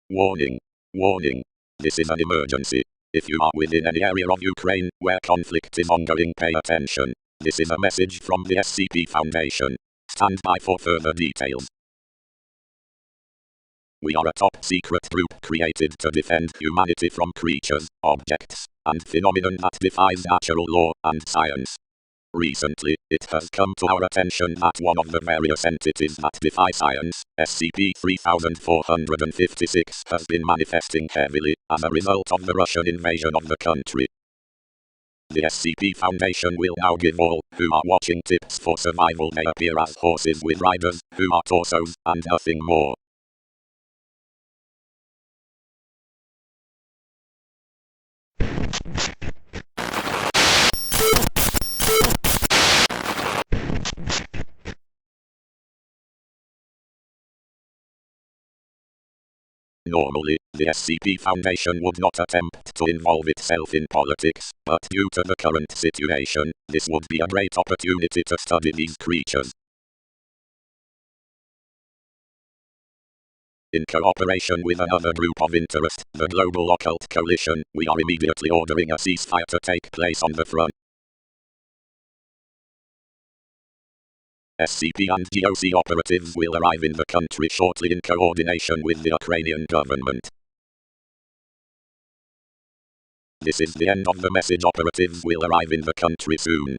Warning. Warning. This is an emergency. If you are within any area of Ukraine where conflict is ongoing, pay attention. This is a message from the SCP Foundation. Stand by for further details. We are a top-secret group created to defend humanity from creatures, objects, and phenomenon that defies natural law and science. Recently, it has come to our attention that one of the various entities that defy science, SCP-3456, has been manifesting heavily as a result of the Russian invasion of the country. The SCP Foundation will now give all who are watching tips for survival. They appear as horses with riders who are torsos and nothing more. Normally, the SCP Foundation would not attempt to involve itself in politics, but due to the current situation, this would be a great opportunity to study these creatures. In cooperation with another group of interest, the Global Occult Coalition, we are immediately ordering a ceasefire to take place on the front. SCP and GOC operatives will arrive in the country shortly in coordination with the Ukrainian government. This is the end of the message. Operatives will arrive in the country soon.